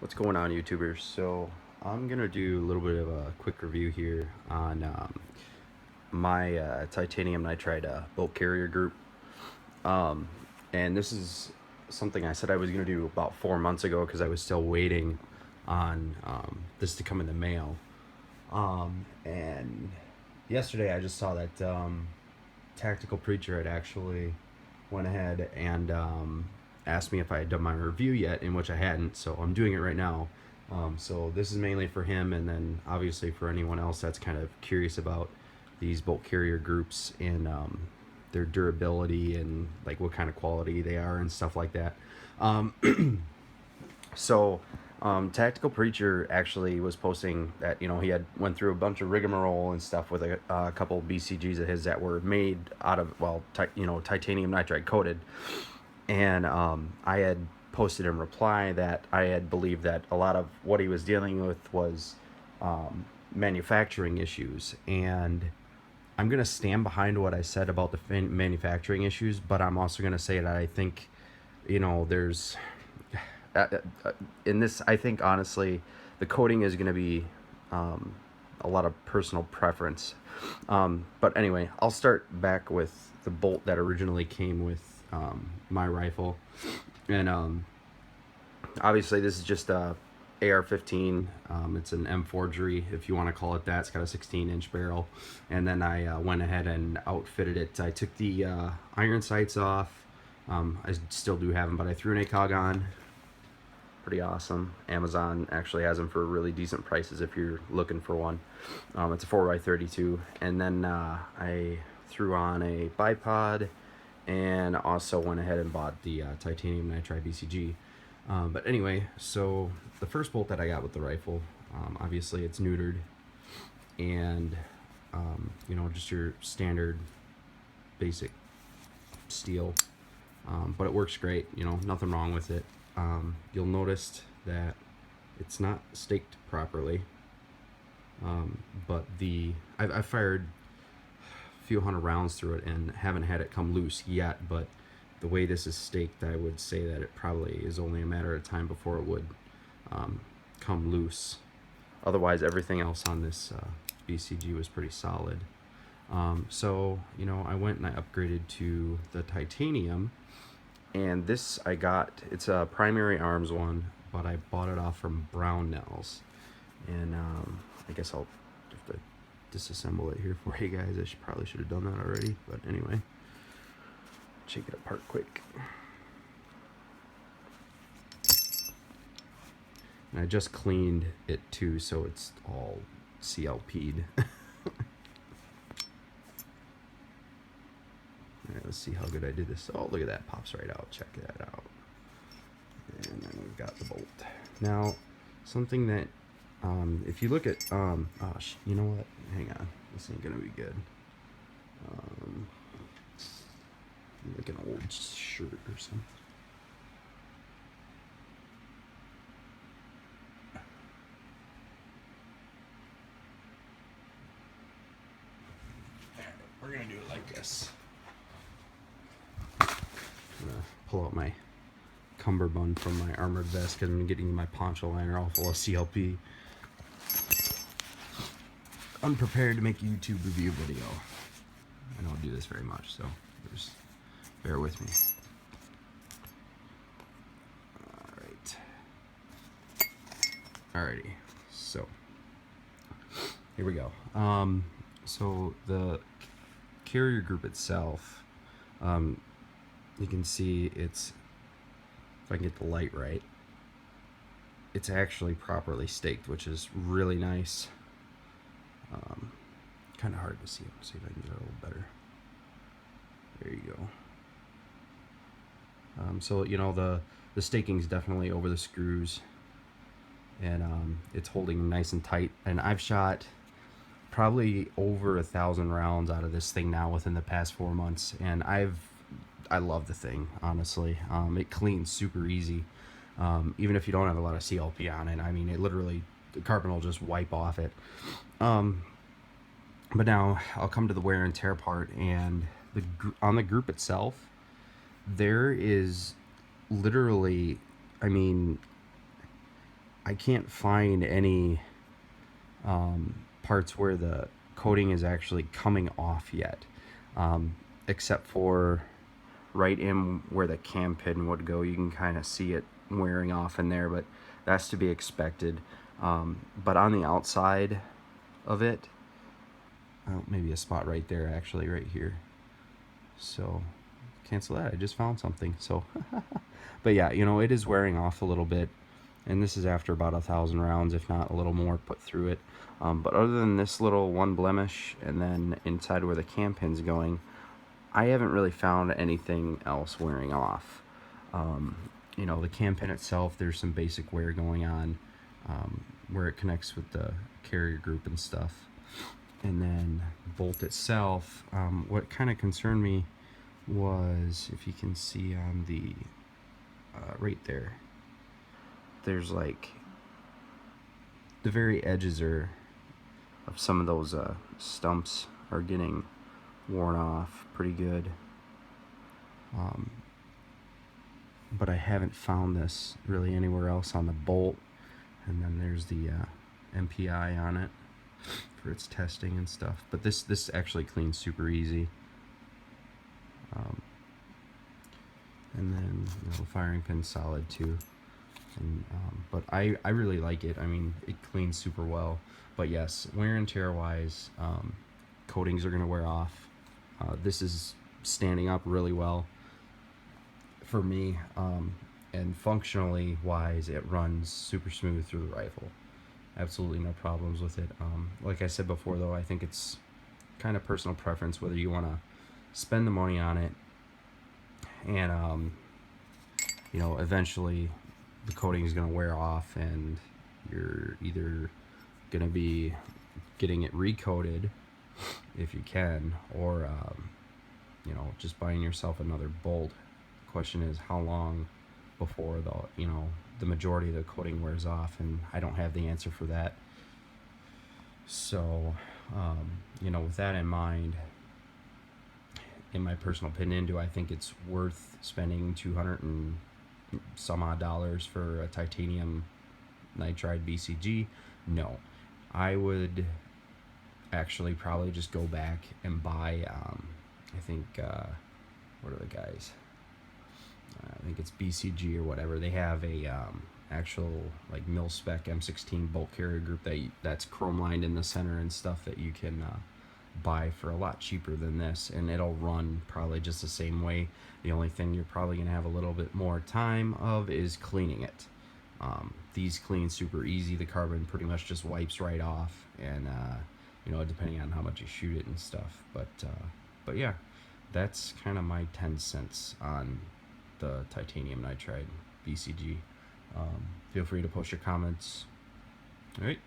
What's going on, YouTubers? So I'm gonna do a little bit of a quick review here on my titanium nitride bolt carrier group. Um, and this is something I said I was gonna do about 4 months ago because I was still waiting on this to come in the mail. And yesterday I just saw that Tactical Preacher had actually went ahead and asked me if I had done my review yet, in which I hadn't, so I'm doing it right now. So this is mainly for him, and then obviously for anyone else that's kind of curious about these bolt carrier groups and their durability and like what kind of quality they are and stuff like that. So Tactical Preacher actually was posting that he had went through a bunch of rigmarole and stuff with a couple BCGs of his that were made out of titanium nitride coated, and I had posted in reply that I had believed that a lot of what he was dealing with was manufacturing issues, and I'm gonna stand behind what I said about the manufacturing issues, but I'm also gonna say that I think there's in this, I think honestly, the coating is going to be a lot of personal preference. But anyway, I'll start back with the bolt that originally came with my rifle. And obviously, this is just a AR-15. It's an M forgery, if you want to call it that. It's got a 16-inch barrel. And then I went ahead and outfitted it. I took the iron sights off. I still do have them, but I threw an ACOG on. Pretty awesome. Amazon actually has them for really decent prices if you're looking for one. It's a 4x32, and then I threw on a bipod, and also went ahead and bought the titanium nitride BCG. But anyway, so the first bolt that I got with the rifle, obviously it's neutered, and just your standard basic steel, but it works great. Nothing wrong with it. You'll notice that it's not staked properly, but I've fired a few hundred rounds through it and haven't had it come loose yet, but the way this is staked, I would say that it probably is only a matter of time before it would come loose. Otherwise, everything else on this BCG was pretty solid. So I went and I upgraded to the titanium. And this I got, it's a primary arms one, but I bought it off from Brownells. And I guess I'll have to disassemble it here for you guys. I probably should have done that already, but anyway. Take it apart quick. And I just cleaned it too, so it's all CLP'd. Alright, let's see how good I did this. Oh, look at that. Pops right out. Check that out. And then we've got the bolt. Now, something that, if you look at, you know what? Hang on. This ain't going to be good. Like an old shirt or something. Alright, we're going to do it like this. I'm gonna pull out my cummerbund from my armored vest because I'm getting my poncho liner all full of CLP. Unprepared to make a YouTube review video. I don't do this very much, so just bear with me. Alrighty, so here we go. So the carrier group itself, you can see it's, if I can get the light right, it's actually properly staked, which is really nice. Kind of hard to see. Let's see if I can get it a little better. There you go. So the staking is definitely over the screws, and it's holding nice and tight. And I've shot probably over 1,000 rounds out of this thing now within the past 4 months, and I love the thing, honestly. It cleans super easy, even if you don't have a lot of CLP on it. I mean, it literally, the carbon will just wipe off it. But now I'll come to the wear and tear part, and on the group itself, there is literally, I mean, I can't find any parts where the coating is actually coming off yet, except for right in where the cam pin would go. You can kind of see it wearing off in there, but that's to be expected. But on the outside of it, maybe a spot right there, actually, right here. So cancel that. I just found something. So, but yeah, you know, it is wearing off a little bit, and this is after about 1,000 rounds, if not a little more, put through it. But other than this little one blemish, and then inside where the cam pin's going, I haven't really found anything else wearing off. You know, the cam pin itself, there's some basic wear going on where it connects with the carrier group and stuff. And then the bolt itself, what kind of concerned me was, if you can see on the right there, there's like the very edges are of some of those stumps are getting worn off pretty good. But I haven't found this really anywhere else on the bolt. And then there's the MPI on it for its testing and stuff. But this actually cleans super easy. And then, you know, the firing pin's solid too. And, but I really like it. I mean, it cleans super well. But yes, wear and tear wise, coatings are going to wear off. This is standing up really well for me, and functionally wise, it runs super smooth through the rifle. Absolutely no problems with it. Like I said before, though, I think it's kind of personal preference whether you want to spend the money on it, and you know, eventually the coating is going to wear off, and you're either going to be getting it recoated if you can, or you know, just buying yourself another bolt. The question is how long before the majority of the coating wears off, and I don't have the answer for that. So you know, with that in mind, in my personal opinion, do I think it's worth spending 200 and some odd dollars for a titanium nitride BCG? No. I would actually probably just go back and buy I think what are the guys, I think it's BCG or whatever. They have a actual like mil spec M16 bolt carrier group that's chrome lined in the center and stuff that you can buy for a lot cheaper than this, and it'll run probably just the same way. The only thing you're probably going to have a little bit more time of is cleaning it. These clean super easy. The carbon pretty much just wipes right off, and you know, depending on how much you shoot it and stuff. But yeah, that's kind of my 10 cents on the titanium nitride BCG. Feel free to post your comments. All right.